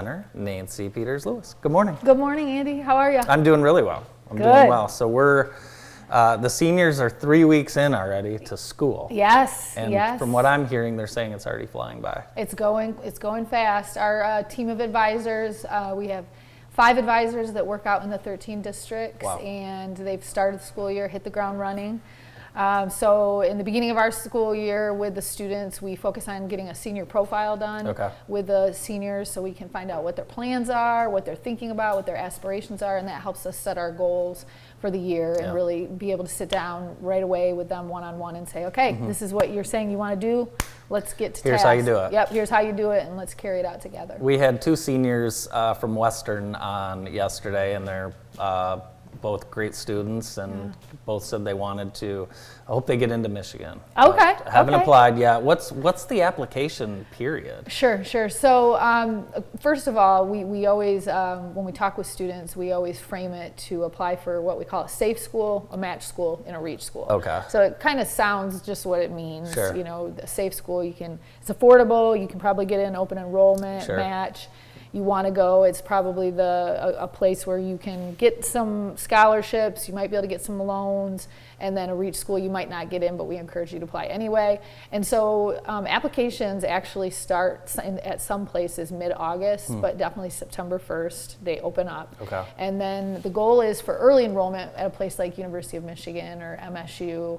Nancy Peters-Lewis. Good morning. Good morning, Andy. How are you? I'm doing really well. Doing well. So the seniors are 3 weeks in already to school. Yes. And from what I'm hearing, they're saying it's already flying by. It's going fast. Our team of advisors, we have 5 advisors that work out in the 13 districts, Wow. and they've started the school year, hit the ground running. So in the beginning of our school year with the students, we focus on getting a senior profile done with the seniors so we can find out what their plans are, what they're thinking about, what their aspirations are, and that helps us set our goals for the year and really be able to sit down right away with them one-on-one and say, okay, this is what you're saying you want to do. Let's get to Here's how you do it. Yep, here's how you do it, and let's carry it out together. We had 2 seniors from Western on yesterday, and they're both great students, and both said they wanted to. I hope they get into Michigan. Okay. But haven't applied yet. What's the application period? Sure. So first of all, we always, when we talk with students, we always frame it to apply for what we call a safe school, a match school, and a reach school. Okay. So it kind of sounds just what it means. Sure. You know, a safe school, it's affordable. You can probably get in open enrollment, match. You want to go, it's probably a place where you can get some scholarships, you might be able to get some loans, and then a reach school you might not get in, but we encourage you to apply anyway. And so applications actually start at some places mid-August, but definitely September 1st, they open up. Okay. And then the goal is for early enrollment at a place like University of Michigan or MSU.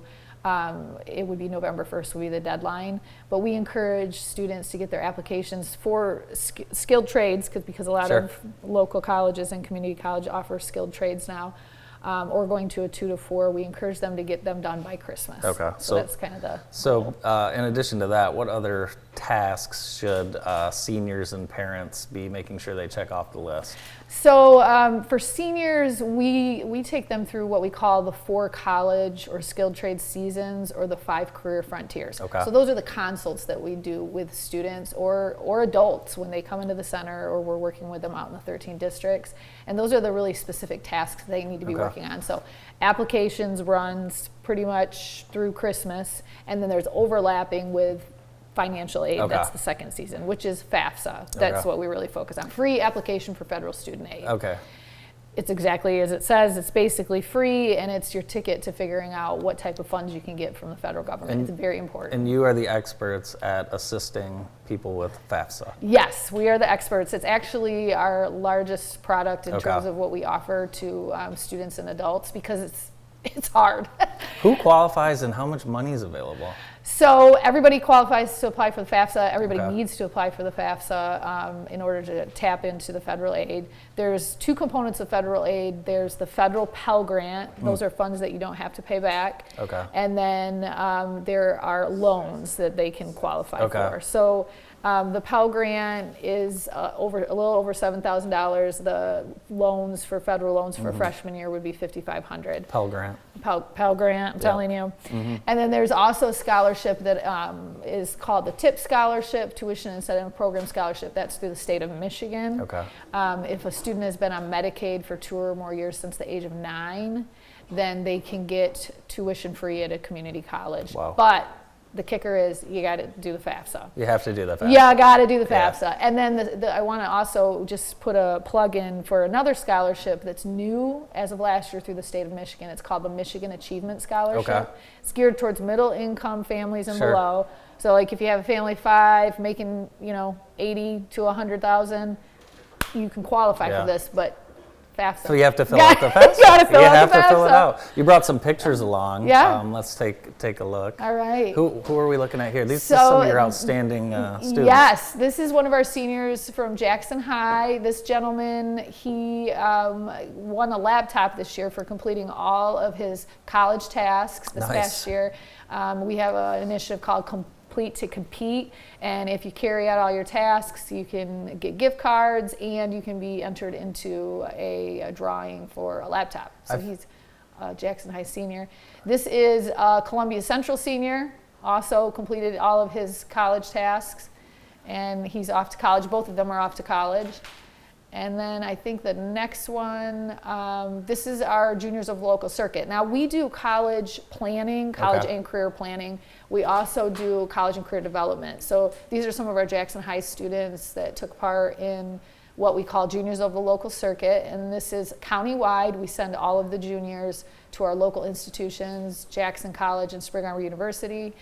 It would be November 1st would be the deadline, but we encourage students to get their applications for skilled trades because a lot of local colleges and community college offer skilled trades now, or going to a 2 to 4. We encourage them to get them done by Christmas. Okay. So that's kind of the So in addition to that, what other tasks should seniors and parents be making sure they check off the list? So for seniors, we take them through what we call the 4 college or skilled trade seasons or the 5 career frontiers. Okay. So those are the consults that we do with students or adults when they come into the center, or we're working with them out in the 13 districts. And those are the really specific tasks they need to be working on. So applications runs pretty much through Christmas, and then there's overlapping with financial aid. That's the second season, which is FAFSA. That's what we really focus on. Free application for federal student aid. Okay. It's exactly as it says. It's basically free, and it's your ticket to figuring out what type of funds you can get from the federal government. It's very important. And you are the experts at assisting people with FAFSA. Yes, we are the experts. It's actually our largest product in terms of what we offer to students and adults because it's hard. Who qualifies and how much money is available? So everybody qualifies to apply for the FAFSA. Everybody needs to apply for the FAFSA in order to tap into the federal aid. There's 2 components of federal aid. There's the federal Pell Grant. Those are funds that you don't have to pay back. Okay. And then there are loans that they can qualify for. So the Pell Grant is a little over $7,000. The loans for federal loans for freshman year would be $5,500. Pell Grant. Pell Grant, I'm telling you. And then there's also a scholarship that is called the TIP Scholarship, Tuition Incentive Program Scholarship. That's through the state of Michigan. Okay. If a student has been on Medicaid for 2 or more years since the age of 9, then they can get tuition free at a community college. Wow. But the kicker is you got to do the FAFSA. You have to do the FAFSA. Yeah, I got to do the FAFSA. And then I want to also just put a plug in for another scholarship that's new as of last year through the state of Michigan. It's called the Michigan Achievement Scholarship. Okay. It's geared towards middle income families and below. So like if you have a family of 5 making, 80 to 100,000, you can qualify for this, but FAFSA. So you have to fill out the FAFSA. You got to fill out the FAFSA. Fill it out. You brought some pictures along. Yeah. Let's take a look. All right. Who are we looking at here? These are some of your outstanding students. Yes, this is one of our seniors from Jackson High. This gentleman, he won a laptop this year for completing all of his college tasks this past year. We have an initiative called Complete to Compete, and if you carry out all your tasks, you can get gift cards and you can be entered into a drawing for a laptop. So he's a Jackson High senior. This is a Columbia Central senior, also completed all of his college tasks, and he's off to college. Both of them are off to college. And then I think the next one, this is our Juniors of Local Circuit. Now we do college planning, college and career planning. We also do college and career development. So these are some of our Jackson High students that took part in what we call Juniors of the Local Circuit, and this is countywide. We send all of the juniors to our local institutions, Jackson College and Spring Arbor University,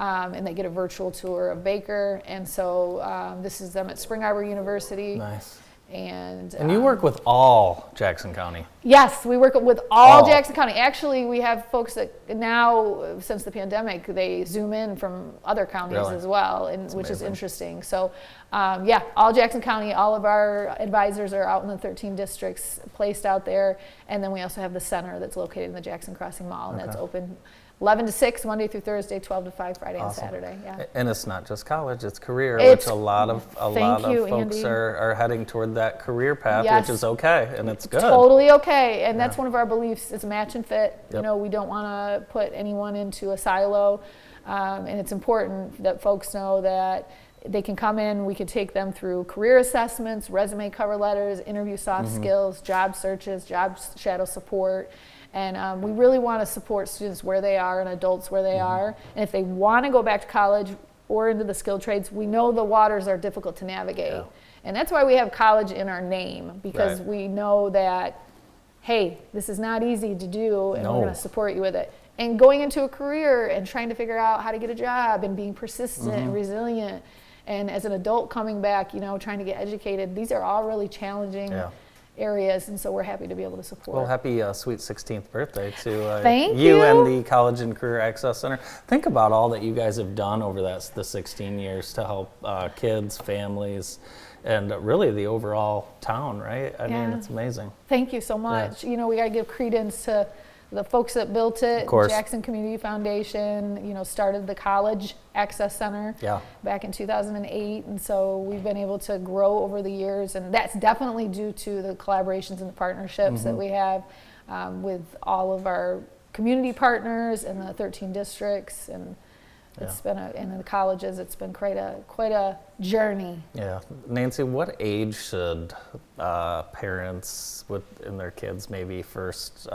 and they get a virtual tour of Baker. And so this is them at Spring Arbor University. Nice. And you work with all Jackson County? Yes, we work with all Jackson County. Actually, we have folks that now, since the pandemic, they zoom in from other counties as well, and which is interesting. So, yeah, all Jackson County, all of our advisors are out in the 13 districts placed out there. And then we also have the center that's located in the Jackson Crossing Mall, and that's open 11 to 6, Monday through Thursday, 12 to 5, Friday and Saturday. Yeah. And it's not just college, it's career, which a lot of folks Andy. are heading toward that career path, which is okay, and it's good. Totally okay, and that's one of our beliefs, is match and fit. You know, we don't want to put anyone into a silo, and it's important that folks know that they can come in, we could take them through career assessments, resume cover letters, interview soft skills, job searches, job shadow support. And we really want to support students where they are and adults where they are. And if they want to go back to college or into the skilled trades, we know the waters are difficult to navigate. Yeah. And that's why we have college in our name, because we know that, hey, this is not easy to do, and we're going to support you with it. And going into a career and trying to figure out how to get a job and being persistent and resilient. And as an adult coming back, you know, trying to get educated, these are all really challenging areas, and so we're happy to be able to support. Well, happy sweet 16th birthday to Thank you and the College and Career Access Center. Think about all that you guys have done over the 16 years to help kids, families, and really the overall town, right? I mean, it's amazing. Thank you so much. You know, we got to give credence to the folks that built it. Jackson Community Foundation, you know, started the College Access Center back in 2008, and so we've been able to grow over the years, and that's definitely due to the collaborations and the partnerships that we have with all of our community partners in the 13 districts, and it's been and in the colleges, it's been quite a journey. Yeah, Nancy, what age should parents and their kids maybe first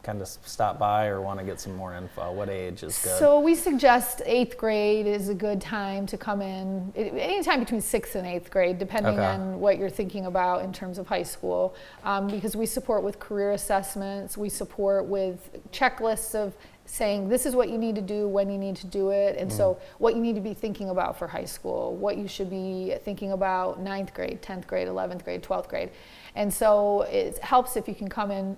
kind of stop by or want to get some more info? What age is good? So we suggest 8th grade is a good time to come in, anytime between 6th and 8th grade, depending on what you're thinking about in terms of high school, because we support with career assessments, we support with checklists of saying this is what you need to do, when you need to do it, and so what you need to be thinking about for high school, what you should be thinking about 9th grade, 10th grade, 11th grade, 12th grade. And so it helps if you can come in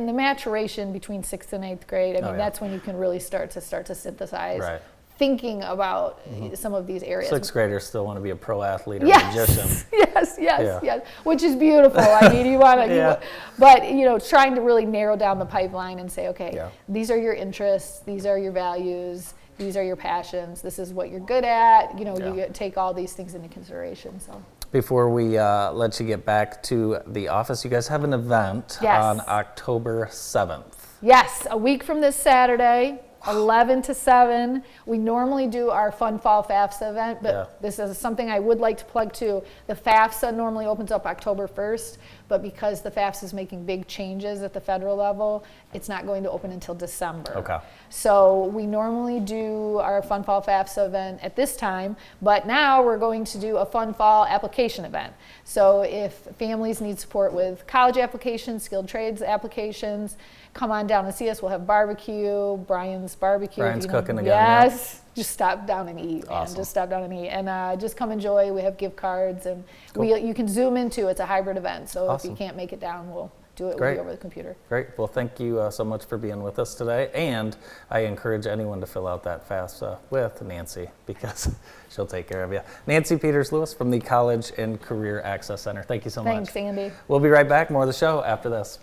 the maturation between 6th and 8th grade. I mean, that's when you can really start to synthesize thinking about some of these areas. 6th graders still want to be a pro athlete or magician. Yes, which is beautiful. I mean, you want to, but you know, trying to really narrow down the pipeline and say, okay, these are your interests, these are your values, these are your passions, this is what you're good at. You know, you take all these things into consideration. So. Before we let you get back to the office, you guys have an event on October 7th. Yes, a week from this Saturday, 11 to 7. We normally do our Fun Fall FAFSA event, but this is something I would like to plug too. The FAFSA normally opens up October 1st, but because the FAFSA is making big changes at the federal level, it's not going to open until December. So we normally do our Fun Fall FAFSA event at this time, but now we're going to do a Fun Fall application event. So if families need support with college applications, skilled trades applications, come on down and see us. We'll have barbecue, Brian's barbecue. Brian's cooking again. Yes, just stop down and eat. Awesome. Just stop down and eat, and just come enjoy. We have gift cards, and you can Zoom into. It's a hybrid event, so if you can't make it down, we'll do it with you over the computer. Great. Well, thank you so much for being with us today, and I encourage anyone to fill out that FAFSA with Nancy, because she'll take care of you. Nancy Peters-Lewis from the College and Career Access Center. Thank you so much. Thanks, Andy. We'll be right back. More of the show after this.